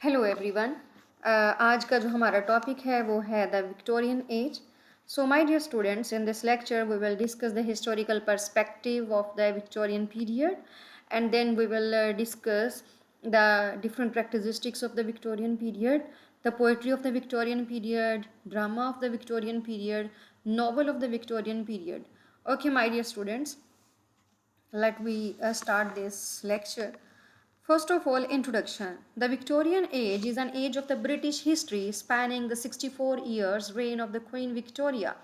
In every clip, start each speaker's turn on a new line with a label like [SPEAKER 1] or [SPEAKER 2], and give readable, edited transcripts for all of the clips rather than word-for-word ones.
[SPEAKER 1] Hello everyone. आज का जो हमारा टॉपिक है वो है the Victorian age. So my dear students, in this lecture we will discuss the historical perspective of the Victorian period and then we will discuss the different characteristics of the Victorian period, the poetry of the Victorian period, drama of the Victorian period, novel of the Victorian period. Okay, my dear students, let me start this lecture. First of all, introduction. The Victorian age is an age of the British history spanning the 64 years reign of the Queen Victoria.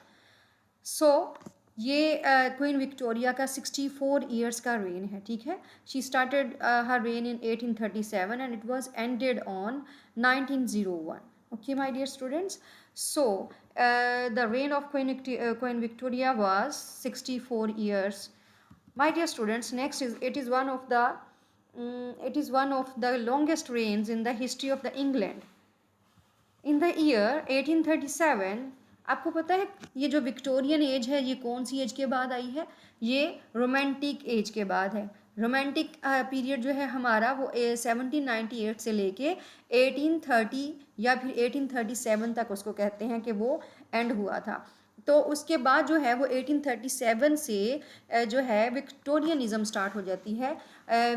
[SPEAKER 1] So ये queen Victoria का 64 years का rain है, ठीक है. She started her rain in 1837 and it was ended on 1901. Okay, my dear students. So the reign of Queen Victoria was 64 years. My dear students, next is it is one of the longest reigns in the history of the England. In the year 1837, आपको पता है ये जो Victorian age है ये कौन सी as के बाद आई है? ये रोमांटिक एज के बाद है. रोमांटिक पीरियड जो है हमारा वो 1798 से लेके 1830 या फिर 1837 तक उसको कहते हैं कि वो एंड हुआ था. तो उसके बाद जो है वो 1837 से जो है विक्टोरियनिज्म स्टार्ट हो जाती है,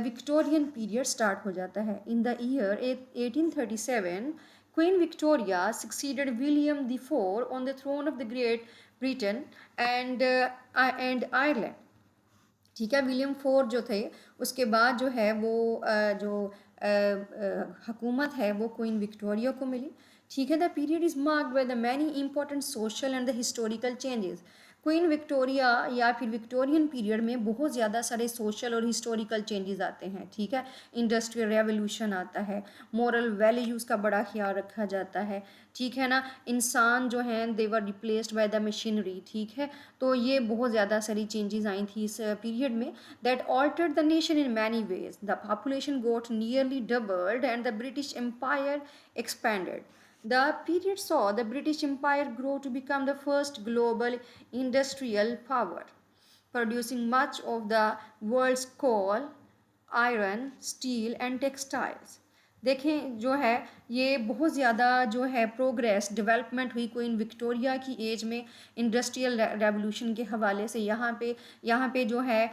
[SPEAKER 1] विक्टोरियन पीरियड स्टार्ट हो जाता है. In the year 1837, Queen Victoria succeeded William IV on the throne of the Great Britain and Ireland. ठीक है. विलियम फोर जो थे उसके बाद जो है वो जो हुकूमत है वो क्वीन विक्टोरिया को मिली. ठीक है. The period is marked by the many important social and the historical changes. Queen Victoria या फिर विक्टोरियन पीरियड में बहुत ज़्यादा सारे सोशल और हिस्टोरिकल चेंजेस आते हैं. ठीक है. इंडस्ट्रियल रेवोल्यूशन आता है, मॉरल वैल्यूज़ का बड़ा ख्याल रखा जाता है. ठीक है ना. इंसान जो हैं दे वर रिप्लेस्ड बाय द मशीनरी. ठीक है. तो ये बहुत ज़्यादा सारी चेंजेस आई थी इस पीरियड में that altered the nation in many ways. The population got nearly doubled and the British empire expanded. The period saw the British Empire grow to become the first global industrial power, producing much of the world's coal, iron, steel and textiles. देखें जो है ये बहुत ज़्यादा जो है progress development हुई queen Victoria की एज में इंडस्ट्रियल रेवोल्यूशन के हवाले से. यहाँ पे जो है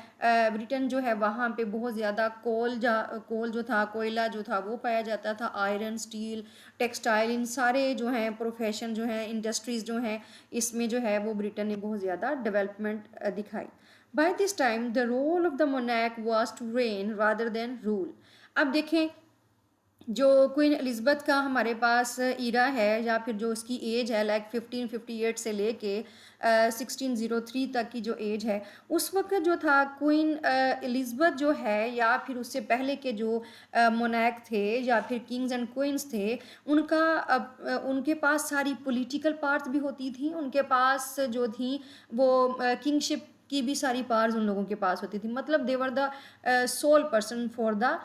[SPEAKER 1] ब्रिटेन जो है वहाँ पे बहुत ज़्यादा कोल जो था, कोयला जो था वो पाया जाता था. आयरन, स्टील, टेक्सटाइल, इन सारे जो हैं प्रोफेशन जो हैं, इंडस्ट्रीज़ जो हैं, इसमें जो है वो ब्रिटेन ने बहुत ज़्यादा डेवलपमेंट दिखाई. By this time, the role of the monarch was to reign rather than rule. अब देखें जो क्वीन एलिज़ाबेथ का हमारे पास ईरा है या फिर जो उसकी एज है लाइक 1558 से लेके 1603 तक की जो एज है, उस वक्त जो था क्वीन एलिज़ाबेथ जो है या फिर उससे पहले के जो मोनार्क थे या फिर किंग्स एंड क्वींस थे, उनके पास सारी पॉलिटिकल पावर्स भी होती थी. उनके पास जो थी वो किंगशिप की भी सारी पावर्स उन लोगों के पास होती थी. मतलब they were the sole person for the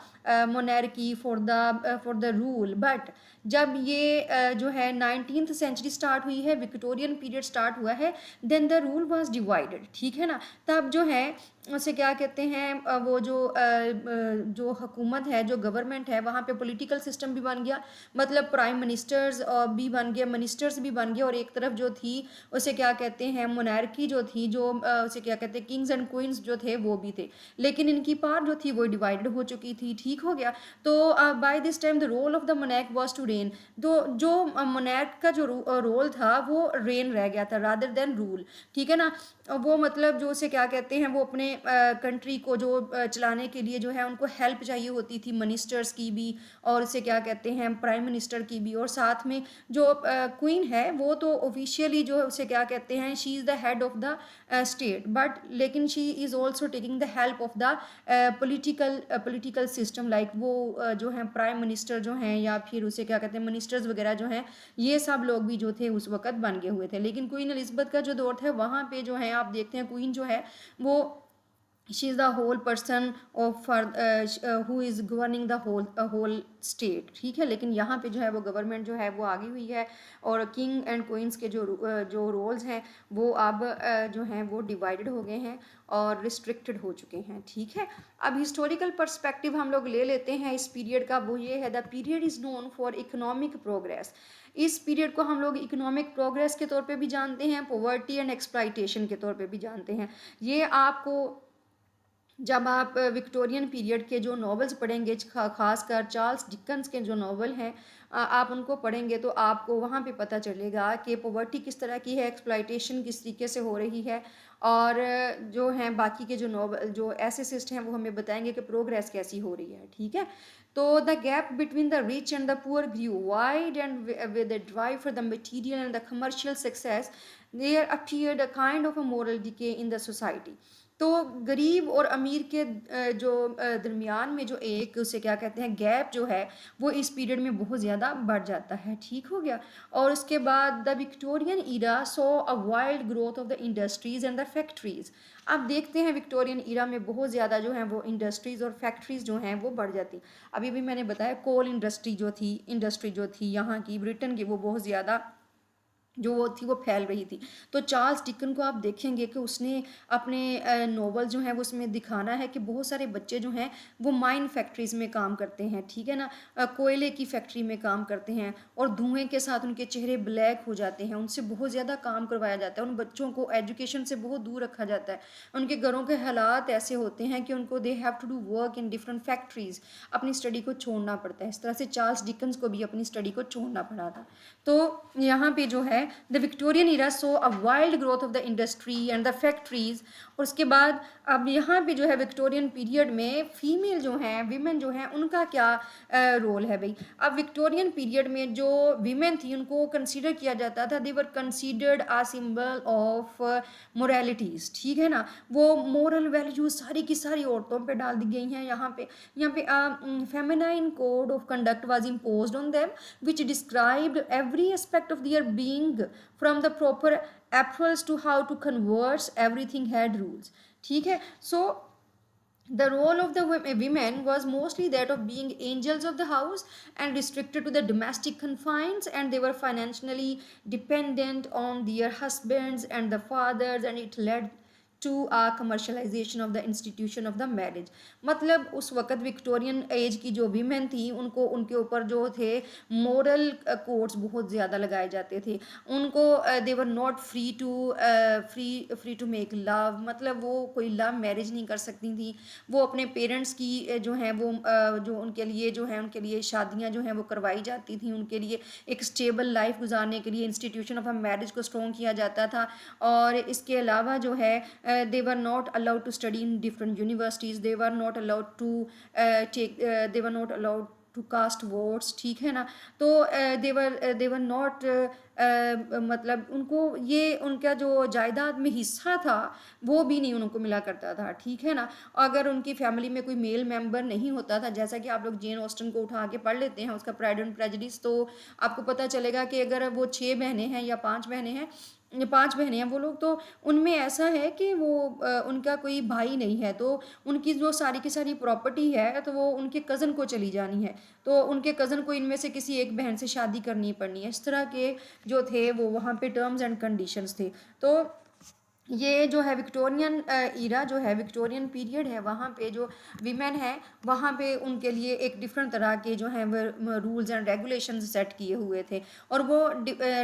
[SPEAKER 1] monarchy, for the rule. But जब ये जो है 19th सेंचुरी स्टार्ट हुई है, विक्टोरियन पीरियड स्टार्ट हुआ है, then the rule was divided. ठीक है ना. तब जो है उसे क्या कहते हैं वो जो हुकूमत है, जो गवर्नमेंट है, वहाँ पे पॉलिटिकल सिस्टम भी बन गया. मतलब प्राइम मिनिस्टर्स भी बन गए, मिनिस्टर्स भी बन गए, और एक तरफ जो थी उसे क्या कहते हैं मोनार्की जो थी, जो उसे क्या कहते हैं किंग्स एंड क्वींस जो थे वो भी थे. लेकिन इनकी पावर जो थी वो डिवाइडेड हो चुकी थी. ठीक हो गया. तो by this time the role of the monarch was to reign. तो जो मोनार्क का जो रोल था वो रेन रह गया था रादर देन रूल. ठीक है ना. वो मतलब जो उसे क्या कहते हैं वो अपने कंट्री को जो चलाने के लिए जो है उनको हेल्प चाहिए होती थी मिनिस्टर्स की भी, और उसे क्या कहते हैं प्राइम मिनिस्टर की भी. और साथ में जो क्वीन है वो तो ऑफिशियली जो उसे क्या कहते हैं she is the head of the state, but लेकिन she is also taking the help of the political system. Like वो जो हैं प्राइम मिनिस्टर जो हैं या फिर उसे क्या कहते हैं मिनिस्टर्स वगैरह जो हैं, ये सब लोग भी जो थे उस वक्त बन गए हुए थे. लेकिन क्वीन एलिज़ाबेथ का जो दौर था वहाँ पे जो है आप देखते हैं क्वीन जो है वो she is the whole person of who is governing the whole state, ठीक है। लेकिन यहाँ पे जो है वो गवर्नमेंट जो है वो आगी हुई है, और किंग एंड क्वींस के जो रोल्स हैं वो अब जो हैं वो डिवाइडेड हो गए हैं और रिस्ट्रिक्टेड हो चुके हैं, ठीक है। अब हिस्टोरिकल पर्सपेक्टिव हम लोग ले लेते हैं इस पीरियड का, वो ये है the period is known for economic progress. इस पीरियड को हम लोग इकोनॉमिक प्रोग्रेस के तौर पे भी जानते हैं, पॉवर्टी एंड एक्सप्लाइटेशन के तौर पे भी जानते हैं। ये आपको जब आप विक्टोरियन पीरियड के जो नॉवेल्स पढ़ेंगे, खासकर चार्ल्स डिकन्स के जो नॉवल हैं, आप उनको पढ़ेंगे तो आपको वहाँ पे पता चलेगा कि पॉवर्टी किस तरह की है, एक्सप्लॉयटेशन किस तरीके से हो रही है, और जो हैं बाकी के जो नॉवल जो एसेसिस्ट हैं वो हमें बताएंगे कि प्रोग्रेस कैसी हो रही है, ठीक है। तो the gap between the rich and the poor grew wide and with the drive for the material and the commercial success there appeared a kind of a moral decay in the society. तो गरीब और अमीर के जो दरमियान में जो एक उसे क्या कहते हैं गैप जो है वो इस पीरियड में बहुत ज़्यादा बढ़ जाता है, ठीक हो गया। और उसके बाद the Victorian era saw a wild growth of the industries and the factories. अब देखते हैं विक्टोरियन ईरा में बहुत ज़्यादा जो है वो इंडस्ट्रीज़ और फैक्ट्रीज़ जो हैं वो बढ़ जाती। अभी भी मैंने बताया कोल इंडस्ट्री जो थी यहाँ की ब्रिटेन की, वो बहुत ज़्यादा जो वो थी वो फैल रही थी। तो चार्ल्स डिकन को आप देखेंगे कि उसने अपने नॉवल जो है वो उसमें दिखाना है कि बहुत सारे बच्चे जो हैं वो माइन फैक्ट्रीज़ में काम करते हैं, ठीक है ना, कोयले की फैक्ट्री में काम करते हैं, और धुएं के साथ उनके चेहरे ब्लैक हो जाते हैं, उनसे बहुत ज़्यादा काम करवाया जाता है, उन बच्चों को एजुकेशन से बहुत दूर रखा जाता है। उनके घरों के हालात ऐसे होते हैं कि उनको they have to do work in different factories, अपनी स्टडी को छोड़ना पड़ता है। इस तरह से चार्ल्स डिकन्स को भी अपनी स्टडी को छोड़ना पड़ा था। तो यहाँ पे जो है the Victorian era so a wild growth of the industry and the factories. और उसके बाद अब यहाँ पे जो है विक्टोरियन पीरियड में फीमेल जो हैं वीमेन जो हैं उनका क्या रोल है भाई। अब विक्टोरियन पीरियड में जो वीमेन थी उनको कंसीडर किया जाता था, they were considered a symbol of moralities, ठीक है ना। वो मोरल वैल्यूज सारी की सारी औरतों पे डाल दी गई हैं। यहाँ पे feminine code of conduct was imposed on them which described every aspect of their being from the proper apples to how to converse, everything had rules, ठीक है। So the role of the women was mostly that of being angels of the house and restricted to the domestic confines, and they were financially dependent on their husbands and the fathers, and it led to a commercialization of the institution of the marriage. मतलब उस वक़्त Victorian age की जो women थी उनको उनके ऊपर जो थे मोरल कोड्स बहुत ज़्यादा लगाए जाते थे। उनको they were not free to make love, मतलब वो कोई लव मैरिज नहीं कर सकती थी। वो अपने पेरेंट्स की जो हैं वो जो उनके लिए जो है उनके लिए शादियाँ जो हैं वो करवाई जाती थी, उनके लिए एक स्टेबल लाइफ गुजारने के लिए इंस्टीट्यूशन ऑफ अ मैरिज को स्ट्रॉन्ग किया जाता था। और इसके अलावा जो है they were not allowed to study in different universities, they were not allowed to they were not allowed to cast votes, ठीक है ना। तो देवर नॉट मतलब उनको ये उनका जो जायदाद में हिस्सा था वो भी नहीं उनको मिला करता था, ठीक है ना। अगर उनकी फैमिली में कोई मेल मेंबर नहीं होता था, जैसा कि आप लोग जेन ऑस्टन को उठा के पढ़ लेते हैं उसका प्राइड एंड प्रेजुडिस, तो आपको पता चलेगा कि अगर वो 6 बहनें हैं या 5 बहनें हैं, 5 बहनें हैं वो लोग, तो उनमें ऐसा है कि वो उनका कोई भाई नहीं है, तो उनकी जो सारी की सारी प्रॉपर्टी है तो वो उनके कज़न को चली जानी है, तो उनके कज़न को इनमें से किसी एक बहन से शादी करनी पड़नी है। इस तरह के जो थे वो वहाँ पे टर्म्स एंड कंडीशंस थे। तो ये जो है विक्टोरियन ईरा जो है विक्टोरियन पीरियड है, वहाँ पे जो वीमेन है वहाँ पे उनके लिए एक डिफरेंट तरह के जो हैं वो रूल्स एंड रेगुलेशंस सेट किए हुए थे, और वो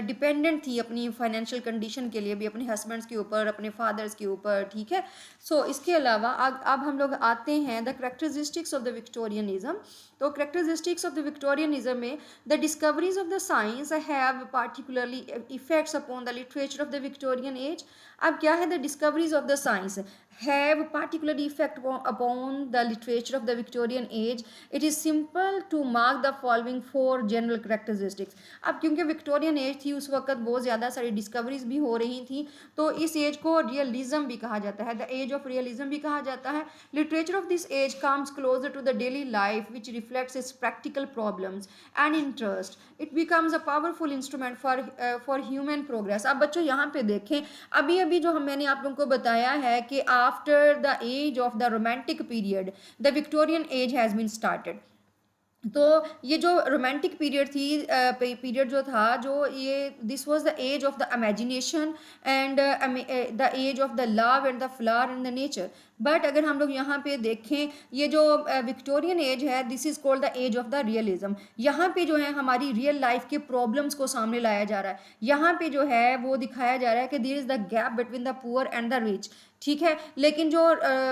[SPEAKER 1] डिपेंडेंट थी अपनी फाइनेंशियल कंडीशन के लिए भी अपने हस्बैंड्स के ऊपर, अपने फादर्स के ऊपर, ठीक है। सो इसके अलावा अब हम लोग आते हैं the characteristics of the Victorianism. तो करेक्टरिस्टिक्स ऑफ द विक्टोरियनिज्म में the discoveries of the science have particularly effects upon the literature of the Victorian age. अब क्या है, the discoveries of the science have particular effect upon the literature of the Victorian age. It is simple to mark the following 4 general characteristics. अब क्योंकि Victorian age थी उस वक्त बहुत ज़्यादा सारी डिस्कवरीज भी हो रही थी, तो इस एज को रियलिज्म भी कहा जाता है, द एज ऑफ रियलिज्म भी कहा जाता है। Literature of this age comes closer to the daily life which reflects its practical problems and interest. It becomes a powerful instrument for human progress. अब बच्चों यहाँ पे देखें, अभी अभी जो मैंने आप लोगों को बताया है कि after the age of the romantic period the Victorian age has been started. तो ये जो रोमांटिक पीरियड थी, पीरियड जो था, जो ये this was the age of the imagination and the age of the love and the flower and the nature. But अगर हम लोग यहाँ पे देखें, ये जो विक्टोरियन एज है, this is called the age of the realism. यहाँ पे जो है हमारी रियल लाइफ के प्रॉब्लम्स को सामने लाया जा रहा है। यहाँ पे जो है वो दिखाया जा रहा है कि there is the gap between the poor and the rich, ठीक है। लेकिन जो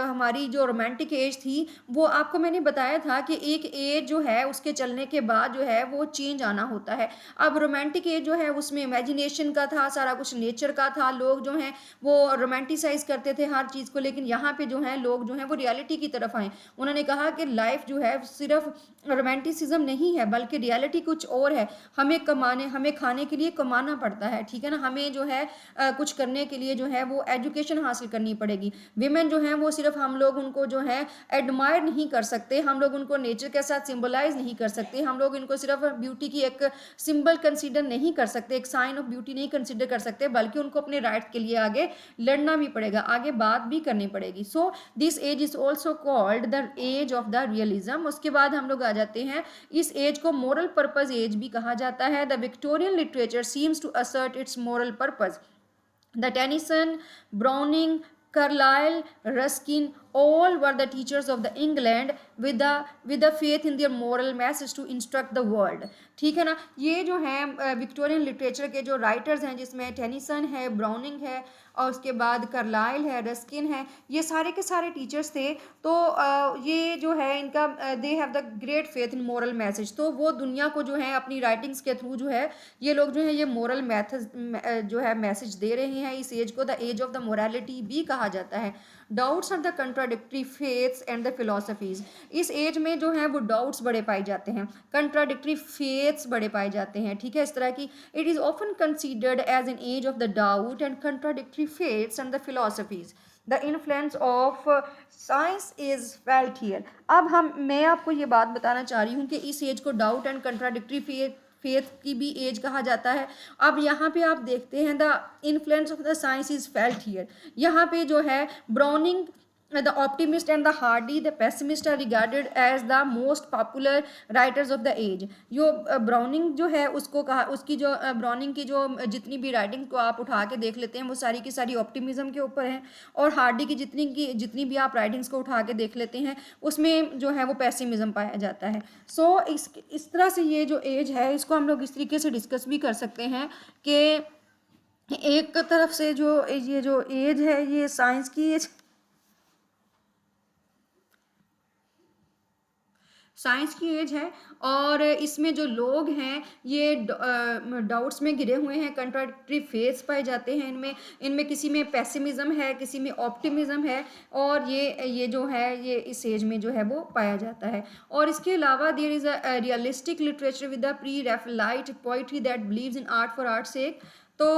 [SPEAKER 1] हमारी जो रोमांटिक एज थी, वो आपको मैंने बताया था कि एक एज जो है उसके चलने के बाद जो है वो चेंज आना होता है। अब रोमांटिक एज जो है उसमें इमेजिनेशन का था, सारा कुछ नेचर का था, लोग जो हैं वो रोमांटिसाइज करते थे हर चीज़ को। लेकिन यहाँ पे जो है लोग जो हैं वो रियलिटी की तरफ आए। उन्होंने कहा कि लाइफ जो है सिर्फ रोमांटिसिज्म नहीं है, बल्कि रियलिटी कुछ और है। हमें खाने के लिए कमाना पड़ता है, ठीक है ना। हमें जो है कुछ करने के लिए जो है वो एजुकेशन हासिल करनी पड़ेगी। विमेन जो हैं वो सिर्फ हम लोग उनको जो है एडमायर नहीं कर सकते, हम लोग उनको नेचर के साथ सिंबलाइज नहीं कर सकते, हम लोग इनको सिर्फ ब्यूटी की एक सिंबल कंसीडर नहीं कर सकते, एक साइन ऑफ ब्यूटी नहीं कंसीडर कर सकते, बल्कि उनको अपने राइट के लिए आगे लड़ना भी पड़ेगा, आगे बात भी करनी पड़ेगी। So this age is also called the age of the realism. उसके बाद हम लोग आ जाते हैं, इस एज को मोरल पर्पज एज भी कहा जाता है। The Victorian literature seems to assert its moral purpose. The Tennyson, Browning, Carlyle, Ruskin, all were the teachers of the England with the faith in their moral message to instruct the world, ठीक है ना। ये जो है Victorian literature के जो writers हैं, जिसमें टेनिसन है, ब्राउनिंग है, और उसके बाद कार्लाइल है, रस्किन है, ये सारे के सारे टीचर्स थे। तो ये जो है इनका they have the great faith in moral message. तो वो दुनिया को जो है अपनी राइटिंग्स के थ्रू जो है ये लोग जो है ये मोरल मैथड जो है मैसेज दे रहे हैं। इस एज को the age of the morality भी कहा जाता है। Doubts are the contradictory faiths and the philosophies. इस एज में जो है वो डाउट्स बड़े पाए जाते हैं, कंट्राडिक्टरी फेथ्स बड़े पाए जाते हैं, ठीक है, इस तरह की। It is often considered as an age of the doubt and contradictory faiths and the philosophies. The influence of science is felt here. अब मैं आपको ये बात बताना चाह रही हूँ कि इस एज को डाउट एंड कंट्राडिक्टरी फेथ की भी एज कहा जाता है। अब यहाँ पे आप देखते हैं the influence of the science is felt here. यहाँ पे जो है Browning, the optimist and the Hardy, the pessimist are regarded as the most popular writers of the age. जो ब्राउनिंग जो है उसको कहा, उसकी जो ब्राउनिंग की जो जितनी भी राइटिंग को आप उठा के देख लेते हैं वो सारी की सारी ऑप्टिमिज्म के ऊपर है, और हार्डी की जितनी भी आप राइटिंग्स को उठा के देख लेते हैं उसमें जो है वो पेसिमिज्म पाया जाता है। सो इस तरह से ये जो एज है इसको हम लोग इस तरीके से डिस्कस भी कर सकते हैं कि एक तरफ से जो ये जो एज है ये साइंस की एज, साइंस की एज है, और इसमें जो लोग हैं ये डाउट्स में घिरे हुए हैं, कंट्राडिक्टरी फेथ्स पाए जाते हैं इनमें। इनमें किसी में पेसिमिज्म है, किसी में ऑप्टिमिज्म है, और ये जो है ये इस एज में जो है वो पाया जाता है। और इसके अलावा there is a realistic literature with the pre Raphaelite poetry that believes in art for art sake. तो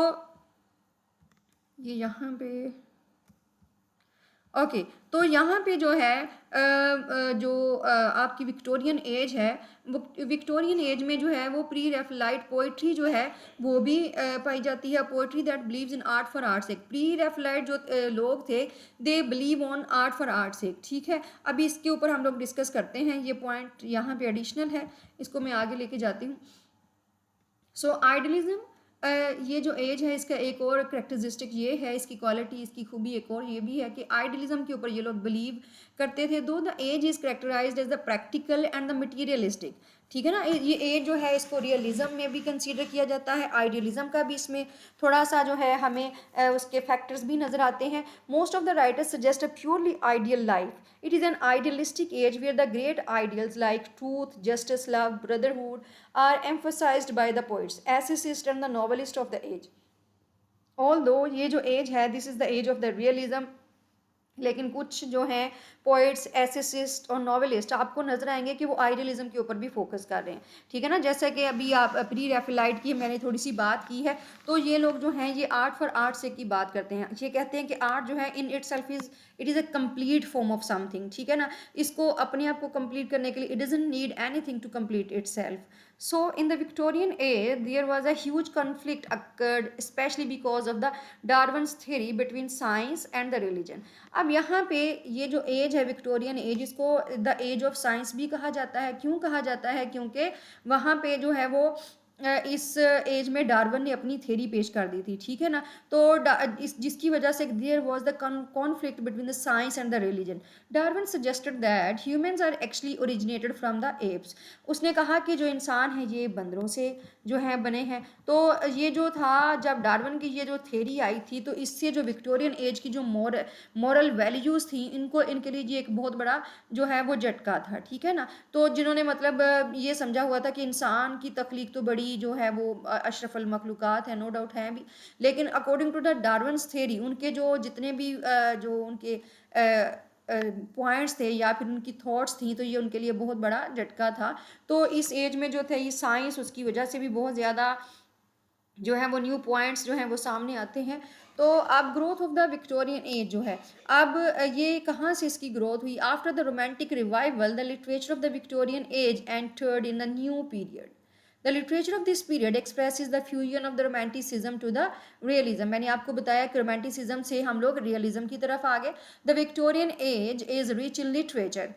[SPEAKER 1] ये यहाँ पे ओके तो यहाँ पे जो है जो आपकी विक्टोरियन एज है, विक्टोरियन एज में जो है वो प्री रेफलाइट पोइट्री जो है वो भी पाई जाती है। Poetry that believes in art for art sake. Pre Raphaelite जो लोग थे they believe on art for art sake, ठीक है। अभी इसके ऊपर हम लोग डिस्कस करते हैं, ये पॉइंट यहाँ पे एडिशनल है, इसको मैं आगे लेके जाती हूँ। सो आइडियलिज्म, ये जो एज है इसका एक और करेक्टरिस्टिक ये है, इसकी क्वालिटी, इसकी खूबी एक और ये भी है कि आइडियलिज्म के ऊपर ये लोग बिलीव करते थे। Though the age is characterized as the practical and the materialistic, ठीक है ना। ये एज जो है इसको रियलिज्म में भी कंसीडर किया जाता है, आइडियलिज्म का भी इसमें थोड़ा सा जो है हमें उसके फैक्टर्स भी नज़र आते हैं। Most of the writers suggest a purely ideal life. It is an idealistic age where the great ideals like truth, justice, love, brotherhood are emphasized by the poets, essayists and the novelists of the age. Although ये जो as है this is the age of the realism, लेकिन कुछ जो हैं poets, एसेसिस्ट और novelist आपको नजर आएंगे कि वो आइडियलिज्म के ऊपर भी फोकस कर रहे हैं, ठीक है ना। जैसे कि अभी आप प्री रैफलाइट की मैंने थोड़ी सी बात की है, तो ये लोग जो हैं ये आर्ट फॉर आर्ट से की बात करते हैं। ये कहते हैं कि आर्ट जो है in it self it is a complete form of something, ठीक है ना। इसको अपने आप को कंप्लीट करने के लिए it doesn't need anything to complete it self. So in the Victorian age there was a huge conflict occurred especially because of the Darwin's theory between science and the religion. अब अब यहाँ पे ये जो as है Victorian age, इसको the age of science भी कहा जाता है। क्यों कहा जाता है? क्योंकि वहाँ पे जो है वो इस एज में डार्विन ने अपनी थ्योरी पेश कर दी थी, ठीक है ना। तो इस जिसकी वजह से there was the conflict between the science and the religion. Darwin suggested that humans are actually originated from the apes. उसने कहा कि जो इंसान है ये बंदरों से जो है बने हैं। तो ये जो था, जब डार्विन की ये जो थ्योरी आई थी, तो इससे जो विक्टोरियन एज की जो मॉरल वैल्यूज़ थी, इनको इनके लिए ये एक बहुत बड़ा जो है वो झटका था, ठीक है ना। तो जिन्होंने मतलब ये समझा हुआ था कि इंसान की तख्लीक तो बड़ी जो है वो अशरफुल मखलूक़ात है, नो डाउट है भी, लेकिन according to the Darwin's theory उनके जो जितने भी जो उनके पॉइंट्स थे या फिर उनकी थॉट्स थी, तो ये उनके लिए बहुत बड़ा झटका था। तो इस एज में जो थे ये साइंस, उसकी वजह से भी बहुत ज़्यादा जो है वो न्यू पॉइंट्स जो हैं वो सामने आते हैं। तो अब growth of the Victorian age जो है, अब ये कहाँ से इसकी ग्रोथ हुई? After the romantic revival the literature of the Victorian age entered in the new period. The literature of this period expresses the fusion of the romanticism to the realism. मैंने आपको बताया कि रोमांटिसिज्म से हम लोग realism की तरफ आ गए। The Victorian age is rich in literature.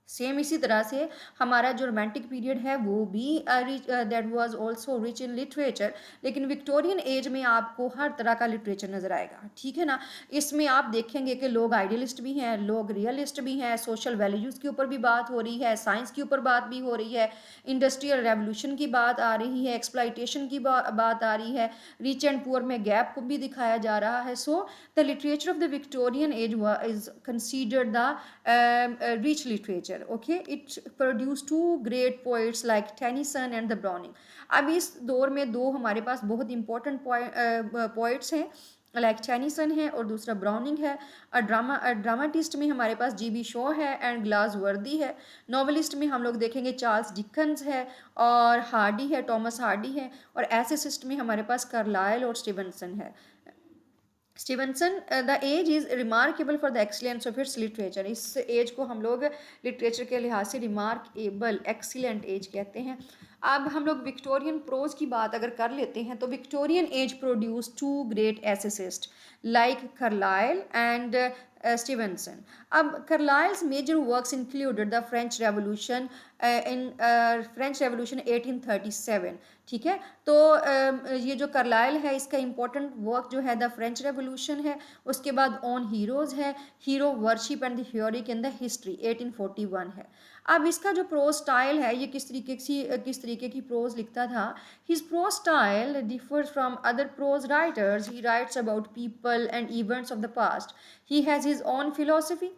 [SPEAKER 1] Same इसी तरह से हमारा जो रोमांटिक पीरियड है वो भी that was also rich in literature. लेकिन विक्टोरियन एज में आपको हर तरह का लिटरेचर नज़र आएगा, ठीक है ना। इसमें आप देखेंगे कि लोग आइडियलिस्ट भी हैं, लोग रियलिस्ट भी हैं, सोशल वैल्यूज़ के ऊपर भी बात हो रही है, साइंस के ऊपर बात भी हो रही है, इंडस्ट्रियल रेवोल्यूशन की बात आ रही है, एक्सप्लाइटेशन की बात आ रही है, रिच एंड पुअर में गैप को भी दिखाया जा रहा है। So the literature of the Victorian age is considered the rich literature. Okay, it produced two great poets like Tennyson and the Browning। अब इस दौर में दो हमारे पास बहुत इंपॉर्टेंट पोइट्स हैं, लाइक टेनिसन है और दूसरा ब्राउनिंग है। ड्रामाटिस्ट में हमारे पास जी बी शॉ है एंड ग्लासवर्दी है। नॉवलिस्ट में हम लोग देखेंगे चार्ल्स डिकन्स है और हार्डी है, टॉमस हार्डी है। और एसेसिस्ट में हमारे पास कार्लाइल और स्टीवनसन है। Stevenson the age is remarkable for the excellence of its literature. इस एज को हम लोग लिटरेचर के लिहाज से रिमार्केबल एक्सीलेंट एज कहते हैं। अब हम लोग विक्टोरियन प्रोज की बात अगर कर लेते हैं, तो Victorian age produce two great essayists like Carlyle and Stevenson. अब Carlyle's major works included the French revolution in French revolution 1837, ठीक है। तो ये जो कार्लाइल है इसका इंपॉर्टेंट वर्क जो है द फ्रेंच रेवोल्यूशन है। उसके बाद ऑन हीरोज़ है, hero worship and the heroic in the history 1841 है। अब इसका जो प्रोज स्टाइल है ये किस तरीके की प्रोज लिखता था? His prose style differs from other prose writers. He writes about people and events of the past. He has his own philosophy.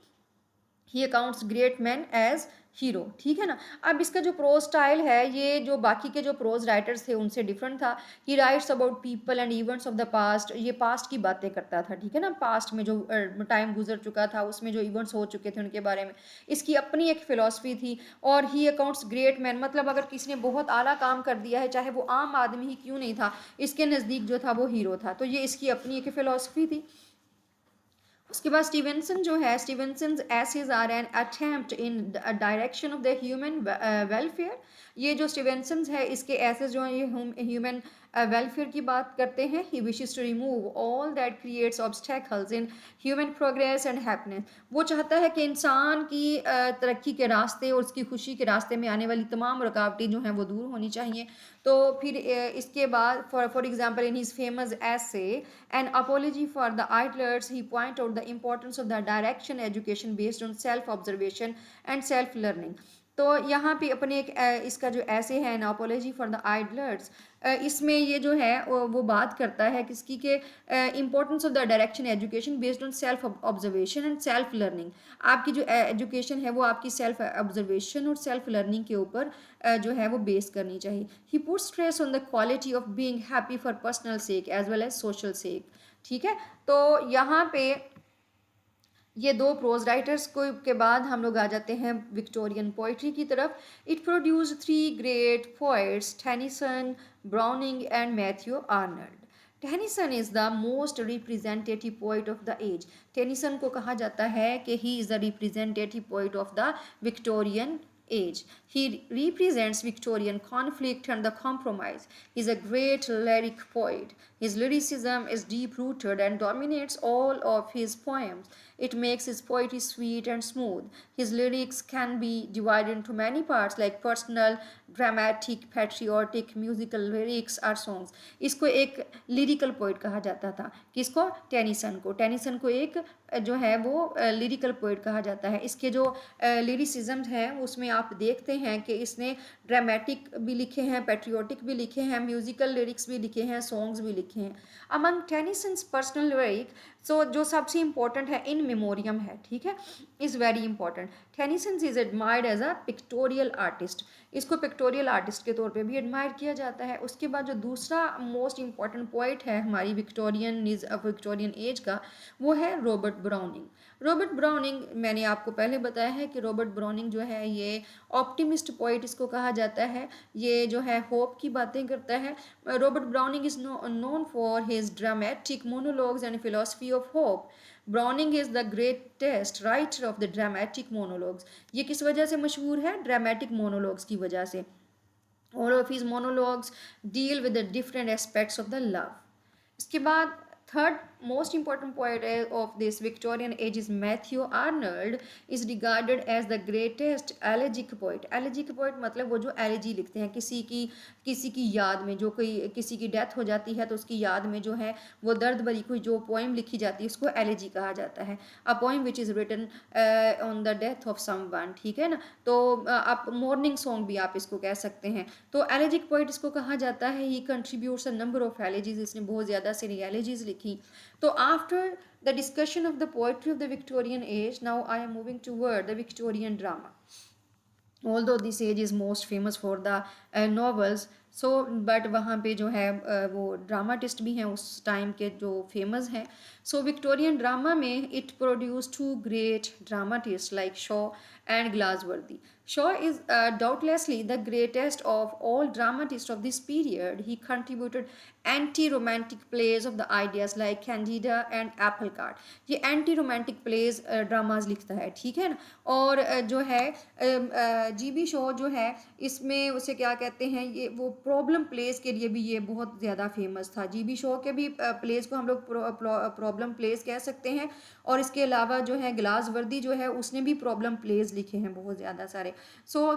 [SPEAKER 1] He accounts great man as hero, ठीक है ना। अब इसका जो प्रोज स्टाइल है ये जो बाकी के जो प्रोज राइटर्स थे उनसे डिफरेंट था। ही writes about people and events of the past. ये पास्ट की बातें करता था, ठीक है ना, पास्ट में जो टाइम गुजर चुका था उसमें जो इवेंट्स हो चुके थे उनके बारे में। इसकी अपनी एक फ़िलॉसफी थी। और ही अकाउंट्स ग्रेट मैन, मतलब अगर किसी ने बहुत आला काम कर दिया है, चाहे वो आम आदमी ही क्यों नहीं था, इसके नज़दीक जो था वो हीरो था। तो ये इसकी अपनी एक फ़िलॉसफी थी। उसके बाद स्टीवेंसन जो है, Stevenson's essays are an attempt in direction of the human welfare. ये जो स्टीवेंसन्स है इसके एसेज जो हैं ये ह्यूमन वेलफेयर की बात करते हैं। He wishes to remove all that creates obstacles in human progress and happiness. वो चाहता है कि इंसान की तरक्की के रास्ते और उसकी खुशी के रास्ते में आने वाली तमाम रुकावटें जो हैं वो दूर होनी चाहिए। तो फिर इसके बाद for example in his famous essay an apology for the idlers he point out the importance of the direction education based on self observation and self learning. तो यहाँ पे अपने एक इसका जो ऐसे है an apology for the idlers, इसमें ये जो है वो बात करता है किसकी के importance of the direction education based on self observation and self learning. आपकी जो एजुकेशन है वो आपकी सेल्फ ऑब्जर्वेशन और सेल्फ लर्निंग के ऊपर जो है वो बेस करनी चाहिए। He put stress on the quality of being happy for personal sake as well as social sake, ठीक है। तो यहाँ पे ये दो प्रोज राइटर्स को के बाद हम लोग आ जाते हैं विक्टोरियन पोइट्री की तरफ। It produce three great poets Tennyson, Browning and Matthew Arnold. Tennyson is the most representative poet of the age. Tennyson को कहा जाता है कि he is the representative poet of the Victorian age. He represents Victorian conflict and the compromise. He is a great lyric poet. His lyricism is deep rooted and dominates all of his poems. It makes his poetry sweet and smooth. His lyrics can be divided into many parts like personal, dramatic, patriotic, musical lyrics or songs. इसको एक lyrical poet कहा जाता था. किसको? Tennyson को एक जो है वो लिरिकल पोइट कहा जाता है. इसके जो लिरिसिज्म हैं उसमें आप देखते हैं कि इसने ड्रामेटिक भी लिखे हैं, पेट्रियोटिक भी लिखे हैं, म्यूजिकल लिरिक्स भी लिखे हैं, सॉन्ग्स भी लिखे हैं. अमंग टेनिसन्स पर्सनल लिरिक जो सबसे इम्पोर्टेंट है इन मेमोरियम है, ठीक है, is very important. Tennyson is admired as a pictorial artist. इसको पिक्टोरियल आर्टिस्ट के तौर पे भी एडमायर किया जाता है. उसके बाद जो दूसरा मोस्ट इम्पॉर्टेंट पोइट है हमारी विक्टोरियन एज का, वो है रॉबर्ट ब्राउनिंग. रॉबर्ट ब्राउनिंग, मैंने आपको पहले बताया है कि रॉबर्ट ब्राउनिंग जो है ये ऑप्टिमिस्ट पोइट इसको कहा जाता है. ये जो है होप की बातें करता है. Robert browning is known for his dramatic monologues and philosophy of hope. Browning is the greatest writer of the dramatic monologues. ये किस वजह से मशहूर है? ड्रामेटिक मोनोलॉग्स की वजह से. All of his monologues deal with the different aspects of the love. इसके बाद third most important poet of this Victorian age is Matthew Arnold. Is regarded as the greatest elegiac poet. Elegiac poet मतलब वो जो elegy लिखते हैं किसी की याद में, जो कोई किसी की डेथ हो जाती है तो उसकी याद में जो है वो दर्द भरी कोई जो पोएम लिखी जाती है उसको elegy कहा जाता है. A poem which is written on the death of someone, ठीक है ना. तो आप mourning song भी आप इसको कह सकते हैं. तो elegiac poet इसको कहा जाता है. He contributes a number of elegies. इसने बहुत ज़्यादा सारी elegies लिखी. So after the discussion of the poetry of the Victorian age, now I am moving toward the Victorian drama. Although this age is most famous for the novels, so but वहाँ पे जो है वो dramatist भी हैं उस time के जो फेमस हैं. So Victorian drama में it produced two great dramatists like Shaw and Galsworthy. Shaw is doubtlessly the greatest of all dramatists of this period. He contributed anti-romantic plays of the ideas like Candida and Apple Cart. ये anti-romantic plays dramas लिखता है, ठीक है ना. और जो है GB show जो है इसमें उसे क्या कहते हैं, ये वो प्रॉब्लम प्लेस के लिए भी ये बहुत ज़्यादा फेमस था. GB शो के भी प्लेस को हम लोग प्रॉब्लम प्लेस कह सकते हैं. और इसके अलावा जो है ग्लासवर्दी जो है उसने भी प्रॉब्लम प्लेस लिखे हैं बहुत ज़्यादा सारे. So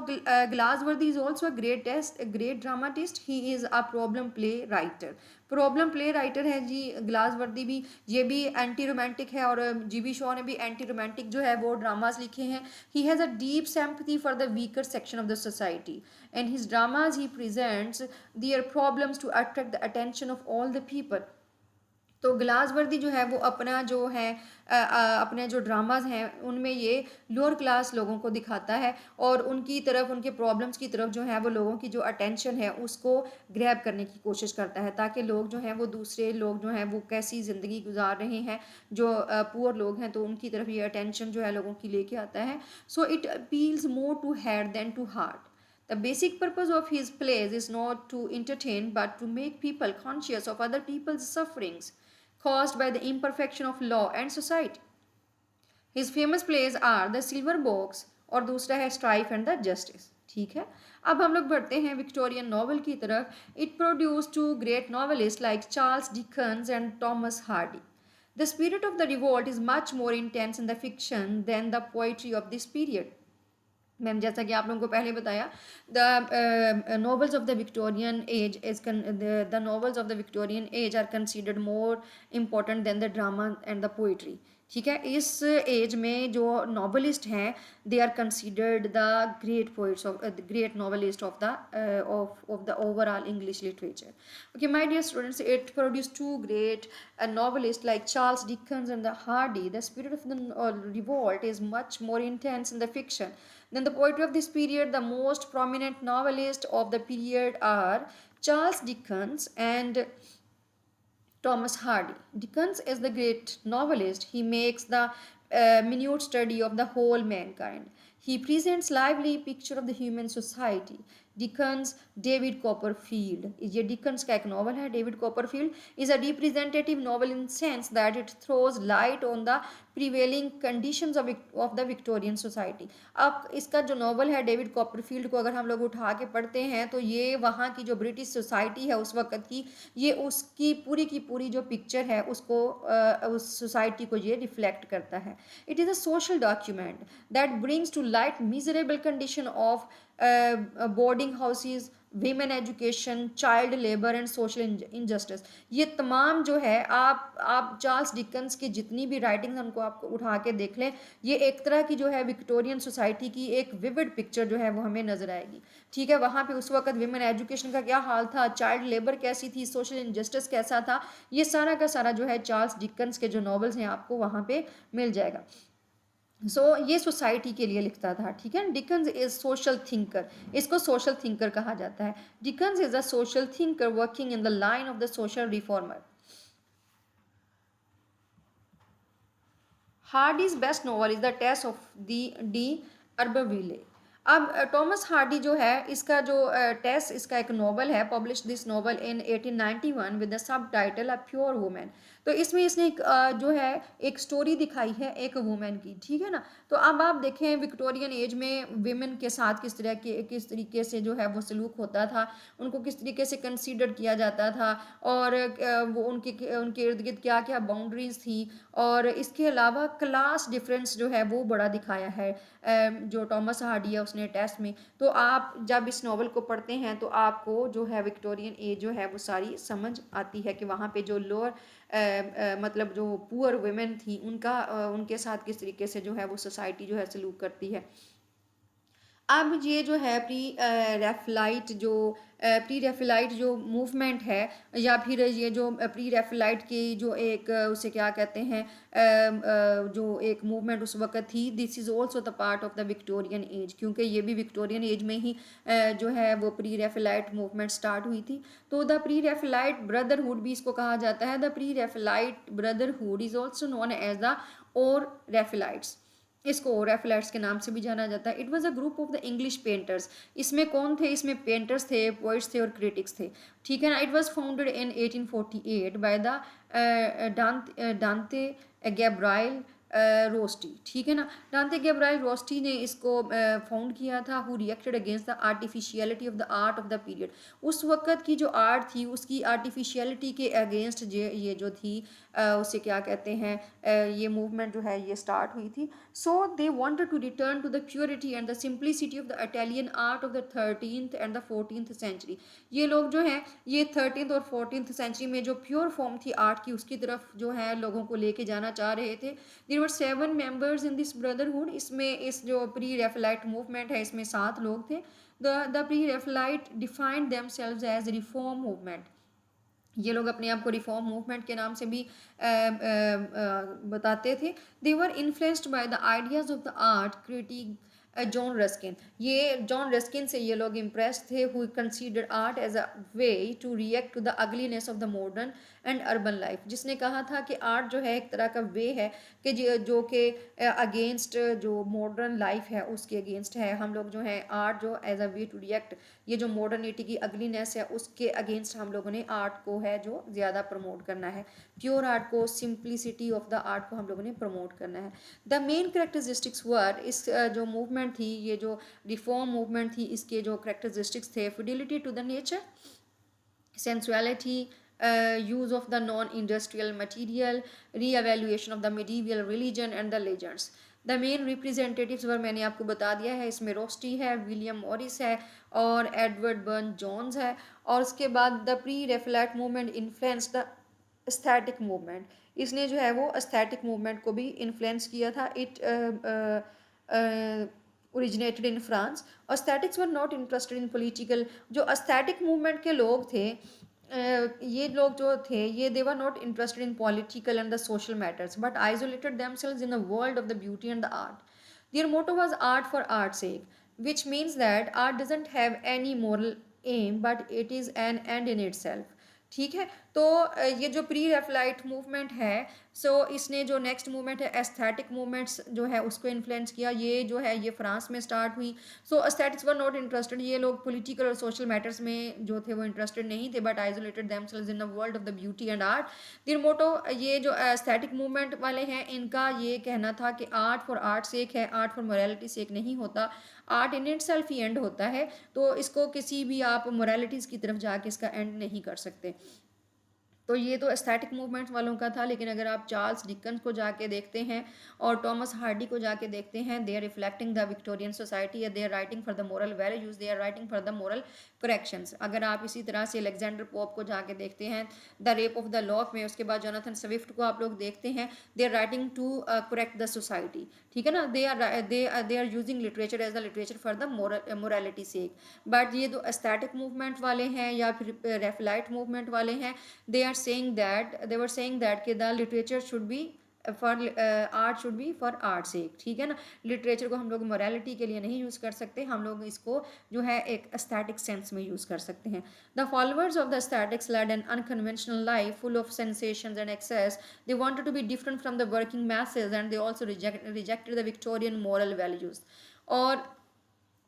[SPEAKER 1] Galsworthy is also a great dramatist. He is a problem play writer. Problem play writer है जी ग्लासवर्दी भी. ये भी एंटी रोमांटिक है और GB शॉ ने भी एंटी रोमांटिक जो है वो ड्रामाज लिखे हैं. He has a deep sympathy for the weaker section of the society. And his dramas he presents their problems to attract the attention of all the people. तो Galsworthy जो है वो अपना जो है अपने जो ड्रामाज हैं उनमें ये लोअर क्लास लोगों को दिखाता है और उनकी तरफ, उनके प्रॉब्लम्स की तरफ जो है वो लोगों की जो अटेंशन है उसको ग्रैब करने की कोशिश करता है, ताकि लोग जो हैं वो दूसरे लोग जो हैं वो कैसी ज़िंदगी गुजार रहे हैं, जो पुअर लोग हैं तो उनकी तरफ ये अटेंशन जो है लोगों की लेके आता है. So it appeals more to head than to heart. The basic purpose of his plays is not to entertain but to make people conscious of other people's sufferings caused by the imperfection of law and society. His famous plays are The Silver Box और दूसरा है Strife and the Justice. ठीक है. अब हम लोग बढ़ते हैं विक्टोरियन नॉवल की तरफ. It produced two great novelists like Charles Dickens and Thomas Hardy. The spirit of the revolt is much more intense in the fiction than the poetry of this period. Ma'am जैसा कि आप लोगों को पहले बताया, the novels of the Victorian age is the novels of the Victorian age are considered more important than the drama and the poetry. ठीक है. इस एज में जो नॉवलिस्ट हैं they are considered the great poets of the great novelist of the overall English literature. Okay my dear students, it produce two great novelists like Charles Dickens and the Hardy. The spirit of the revolt is much more intense in the fiction than the poetry of this period. The most prominent novelists of the period are Charles Dickens and Thomas Hardy. Dickens is the great novelist. He makes the minute study of the whole mankind. He presents lively picture of the human society. Dickens, David Copperfield. ये Dickens का एक novel है. David Copperfield is a representative novel in sense that it throws light on the prevailing conditions of the Victorian society. अब इसका जो novel है David Copperfield को अगर हम लोग उठा के पढ़ते हैं तो ये वहाँ की जो ब्रिटिश सोसाइटी है उस वक़्त की, ये उसकी पूरी जो पिक्चर है उसको उस सोसाइटी को ये रिफ्लेक्ट करता है। It is a social document that brings to light miserable condition of boarding houses, women education, child labour and social injustice. ये तमाम जो है आप चार्ल्स डिकन्स की जितनी भी राइटिंग्स हैं उनको आप उठा के देख लें, ये एक तरह की जो है विक्टोरियन सोसाइटी की एक विविड पिक्चर जो है वो हमें नजर आएगी। ठीक है, वहाँ पे उस वक्त विमेन एजुकेशन का क्या हाल था, चाइल्ड लेबर कैसी थी, सोशल इनजस्टिस कैसा था, ये सारा का सारा जो है चार्ल्स डिकन्स के जो नॉवेल्स हैं आपको वहाँ पे मिल जाएगा। ये सोसाइटी के लिए लिखता था। ठीक है, डिकन्स इज सोशल थिंकर, इसको सोशल थिंकर कहा जाता है। Dickens is a social thinker working in the line of the social reformer. Hardy's best novel is the Tess of D'Urbervilles. अब टॉमस हार्डी जो है इसका जो टेस्ट इसका एक नॉवल है, publish this novel in 1891 with the sub title a pure women. तो इसमें इसने एक जो है एक स्टोरी दिखाई है एक वुमेन की। ठीक है ना, तो अब आप देखें विक्टोरियन एज में विमेन के साथ किस तरीके से जो है वो सलूक होता था, उनको किस तरीके से कंसीडर किया जाता था, और वो उनके इर्द गिर्द क्या क्या बाउंड्रीज थी, और इसके अलावा क्लास डिफरेंस जो है वो बड़ा दिखाया है जो टॉमस हार्डी है उसने टेस्ट में। तो आप जब इस नावल को पढ़ते हैं तो आपको जो है विक्टोरियन एज जो है वो सारी समझ आती है कि वहाँ पे जो लोअर मतलब जो पुअर वुमेन थी उनके साथ किस तरीके से जो है वो सोसाइटी जो है सलूक करती है। अब ये जो है प्री रेफलाइट जो मूवमेंट है, या फिर ये जो प्री रेफलाइट की जो एक उसे क्या कहते हैं जो एक मूवमेंट उस वक्त थी, this is also the part of the Victorian as, क्योंकि ये भी विक्टोरियन एज में ही जो है वो प्री रेफलाइट मूवमेंट स्टार्ट हुई थी। तो द प्री रेफलाइट ब्रदरहुड भी इसको कहा जाता है। The pre Raphaelite brotherhood is also known as the और रेफलाइट्स, इसको रेफलेट्स के नाम से भी जाना जाता है। It was a group of the English painters. इसमें कौन थे, इसमें पेंटर्स थे, पोइट्स थे और क्रिटिक्स थे। ठीक है ना। It was founded in 1848 by the Dante Gabriel Rossetti. ठीक है ना, डांते गैब्राइल रोस्टी ने इसको फाउंड किया था। Who reacted against the artificiality of the art of the period. उस वक्त की जो आर्ट थी उसकी आर्टिफिशियलिटी के अगेंस्ट ये जो थी उसे क्या कहते हैं ये मूवमेंट जो है ये स्टार्ट हुई थी। So they wanted to return to the purity and the simplicity of the Italian art of the 13th and the 14th century. ये लोग जो हैं ये 13th और 14th सेंचुरी में जो प्योर फॉर्म थी आर्ट की उसकी तरफ जो है लोगों को लेके जाना चाह रहे थे। There were 7 members in this brotherhood. इसमें इस जो प्री रेफलाइट मूवमेंट है इसमें 7 लोग थे। The pre Raphaelite defined themselves as reform movement. ये लोग अपने आप को रिफॉर्म मूवमेंट के नाम से भी बताते थे। They were influenced by the ideas of the art critic John Ruskin. ये जॉन रस्किन से ये लोग इम्प्रेस थे, who consider art as a way to react to the ugliness of the modern and urban life. जिसने कहा था कि art जो है एक तरह का वे है कि जो कि अगेंस्ट जो मॉडर्न लाइफ है उसके अगेंस्ट है। हम लोग जो है आर्ट जो as a way to react, ये जो मॉडर्निटी की अगलीनेस है उसके अगेंस्ट हम लोगों ने आर्ट को है जो ज़्यादा प्रमोट करना है। प्योर आर्ट को, सिंप्लिसिटी ऑफ द आर्ट को हम लोगों ने प्रमोट करना है। द मेन करेक्टरिस्टिक्स वर, इस जो मूवमेंट थी, ये जो रिफॉर्म मूवमेंट थी, इसके जो करेक्टरिस्टिक्स थे, fidelity to the nature, sensuality, use of the non-industrial material, re-evaluation of the medieval religion and the legends. The main representatives were मैंने आपको बता दिया है, इसमें रोस्टी है, विलियम मॉरिस है और एडवर्ड बर्न जॉन्स है। और उसके बाद the pre Raphaelite movement influence the aesthetic movement. इसने जो है वो एस्थेटिक मूवमेंट को भी इन्फ्लुएंस किया था। It originated in France. Aesthetics were not interested in political. जो एस्थेटिक मूवमेंट के लोग थे ये लोग जो थे ये they were not interested in political and the social matters but isolated themselves in the world of the beauty and the art. Their motto was art for art sake, which means that art doesn't have any moral aim but it is an end in itself। ठीक है, तो ये जो pre Raphaelite movement है, सो इसने जो next movement है aesthetic movements जो है उसको इन्फ्लुएंस किया। ये जो है ये फ्रांस में स्टार्ट हुई। सो एस्थेटिक्स वर नॉट इंटरेस्टेड, ये लोग पॉलिटिकल और सोशल मैटर्स में जो थे वो इंटरेस्टेड नहीं थे, but isolated themselves in the world of the beauty and art. Their motto, ये जो एस्थेटिक मूवमेंट वाले हैं इनका ये कहना था कि आर्ट फॉर आर्ट सेक है, आर्ट फॉर मोरालिटी सेक नहीं होता, art in it self he and होता है, तो इसको किसी भी आप मोरालिटीज़ की तरफ जाके इसका एंड नहीं कर सकते। तो ये तो एस्थेटिक मूवमेंट वालों का था। लेकिन अगर आप चार्ल्स डिकन्स को जाके देखते हैं और टॉमस हार्डी को जाके देखते हैं, they are reflecting the Victorian society, they are writing for the moral values, they are writing for the moral corrections. अगर आप इसी तरह से अलेक्जेंडर पोप को जाके देखते हैं the rape of the lock में, उसके बाद जोनाथन स्विफ्ट को आप लोग देखते हैं, they are writing to correct the society, ठीक है ना। They are using literature as the literature for the morality sake. But ये जो एस्थेटिक मूवमेंट वाले हैं या फिर रेफलाइट मूवमेंट वाले हैं, they are saying that they were saying that कि the literature should be for art should be for art sake, ठीक है ना। लिटरेचर को हम लोग मोरालिटी के लिए नहीं यूज़ कर सकते, हम लोग इसको जो है एक एस्थेटिक सेंस में यूज़ कर सकते हैं। The followers of the aesthetics led an unconventional life full of sensations and excess. They wanted to be different from the working masses and they also rejected the Victorian moral values. और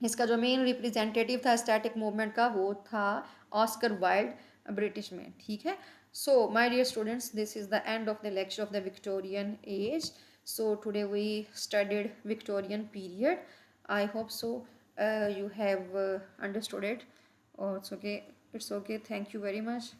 [SPEAKER 1] इसका जो main representative था aesthetic movement का वो था Oscar Wilde, British में, ठीक है। So my dear students, this is the end of the lecture of the Victorian age. So today we studied Victorian period. I hope so you have understood it, or it's okay, thank you very much.